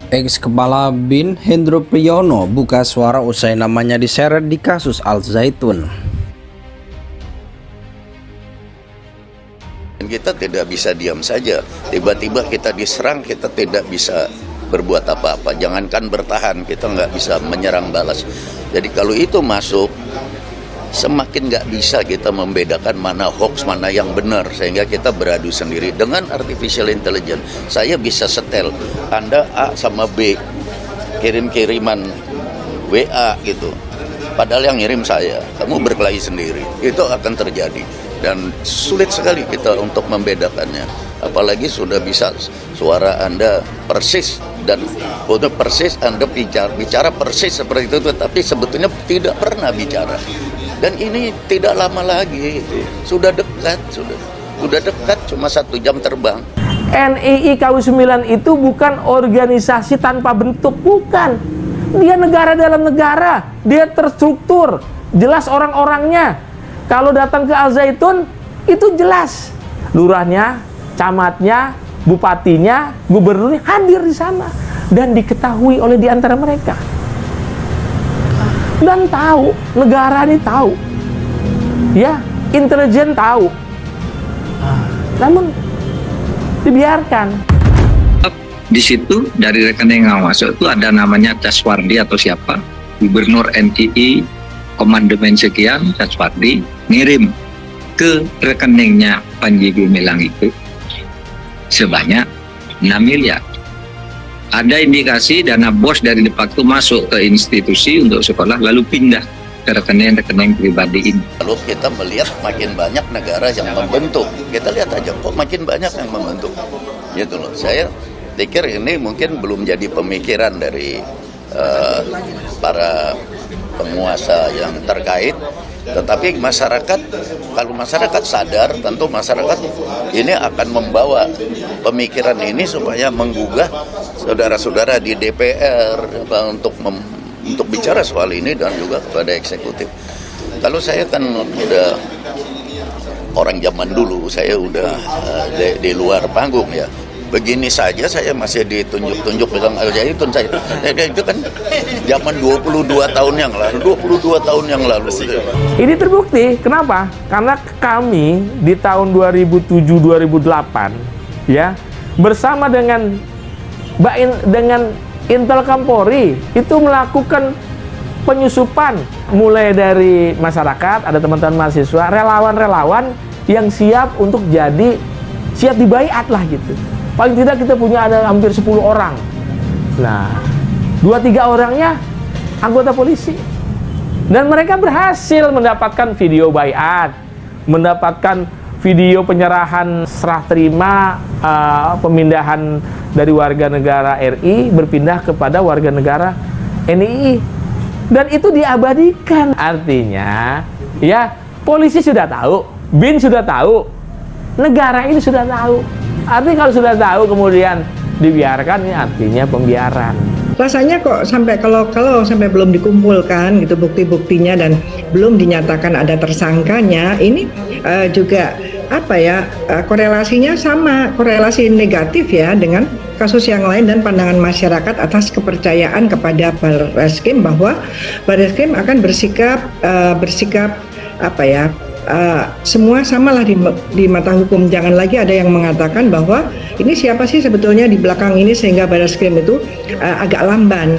Ex Kepala BIN Hendro Priyono buka suara usai namanya diseret di kasus Al Zaitun. Kita tidak bisa diam saja, tiba-tiba kita diserang, kita tidak bisa berbuat apa-apa. Jangankan bertahan, kita nggak bisa menyerang balas. Jadi kalau itu masuk, semakin nggak bisa kita membedakan mana hoax, mana yang benar, sehingga kita beradu sendiri. Dengan artificial intelligence, saya bisa setel, Anda A sama B, kirim-kiriman WA gitu. Padahal yang ngirim saya, kamu berkelahi sendiri. Itu akan terjadi. Dan sulit sekali kita untuk membedakannya. Apalagi sudah bisa suara Anda persis, dan untuk persis Anda bicara persis seperti itu, tapi sebetulnya tidak pernah bicara. Dan ini tidak lama lagi, sudah dekat, sudah dekat, cuma 1 jam terbang. NII KW9 itu bukan organisasi tanpa bentuk, bukan. Dia negara dalam negara, dia terstruktur, jelas orang-orangnya. Kalau datang ke Al Zaitun, itu jelas. Lurahnya, camatnya, bupatinya, gubernurnya hadir di sana. Dan diketahui oleh di antara mereka. Dan tahu, negara ini tahu. Ya, intelijen tahu. Namun, dibiarkan. Di situ, dari rekening yang masuk itu ada namanya Caswardi atau siapa. Gubernur NII, komandemen sekian, Caswardi, ngirim ke rekeningnya Panji Gumilang itu sebanyak 6 miliar. Ada indikasi dana bos dari de facto masuk ke institusi untuk sekolah lalu pindah ke rekening-rekening pribadi ini. Lalu kita melihat makin banyak negara yang membentuk. Kita lihat aja kok makin banyak yang membentuk. Gitu loh. Saya pikir ini mungkin belum jadi pemikiran dari para penguasa yang terkait. Tetapi masyarakat, kalau masyarakat sadar, tentu masyarakat ini akan membawa pemikiran ini supaya menggugah saudara-saudara di DPR untuk bicara soal ini, dan juga kepada eksekutif. Kalau saya kan udah orang zaman dulu, saya udah di luar panggung ya. Begini saja saya masih ditunjuk-tunjuk bilang Al Zaitun saya. Itu kan zaman 22 tahun yang lalu, 22 tahun yang lalu. Ini terbukti, kenapa? Karena kami di tahun 2007-2008 ya, bersama dengan Intel Kampori itu melakukan penyusupan mulai dari masyarakat, ada teman-teman mahasiswa, relawan-relawan yang siap untuk siap dibaiat lah gitu. Paling tidak kita punya ada hampir 10 orang. Nah, 2-3 orangnya anggota polisi. Dan mereka berhasil mendapatkan video baiat, mendapatkan video penyerahan serah terima pemindahan dari warga negara RI berpindah kepada warga negara NII. Dan itu diabadikan. Artinya, ya, polisi sudah tahu, BIN sudah tahu, negara ini sudah tahu. Artinya kalau sudah tahu kemudian dibiarkan, ini artinya pembiaran. Rasanya kok sampai kalau sampai belum dikumpulkan gitu bukti-buktinya dan belum dinyatakan ada tersangkanya, ini juga apa ya, korelasinya sama, korelasi negatif ya dengan kasus yang lain dan pandangan masyarakat atas kepercayaan kepada Barreskrim bahwa Barreskrim akan bersikap apa ya, semua samalah di mata hukum. Jangan lagi ada yang mengatakan bahwa ini siapa sih sebetulnya di belakang ini sehingga Barreskrim itu agak lamban.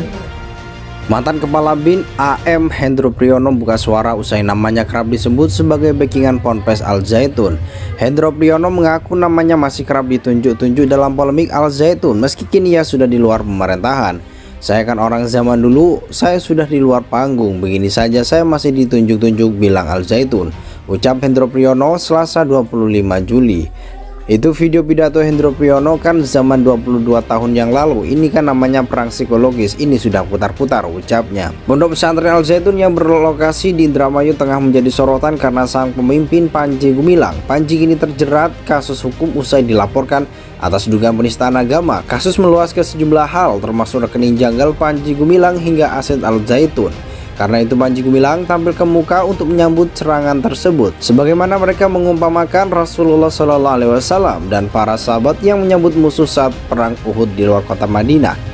Mantan Kepala BIN AM Hendro Priyono buka suara usai namanya kerap disebut sebagai backingan Ponpes Al Zaitun. Hendro Priyono mengaku namanya masih kerap ditunjuk-tunjuk dalam polemik Al Zaitun meski kini ia sudah di luar pemerintahan. Saya kan orang zaman dulu, saya sudah di luar panggung, begini saja saya masih ditunjuk-tunjuk, bilang Al Zaitun. Ucap Hendro Priyono Selasa 25 Juli. Itu video pidato Hendro Priyono kan zaman 22 tahun yang lalu. Ini kan namanya perang psikologis. Ini sudah putar-putar, ucapnya. Pondok pesantren Al Zaitun yang berlokasi di Indramayu tengah menjadi sorotan karena sang pemimpin Panji Gumilang. Panji kini terjerat kasus hukum usai dilaporkan atas dugaan penistaan agama. Kasus meluas ke sejumlah hal termasuk rekening janggal Panji Gumilang hingga aset Al Zaitun. Karena itu Panji Gumilang tampil ke muka untuk menyambut serangan tersebut. Sebagaimana mereka mengumpamakan Rasulullah SAW dan para sahabat yang menyambut musuh saat perang Uhud di luar kota Madinah.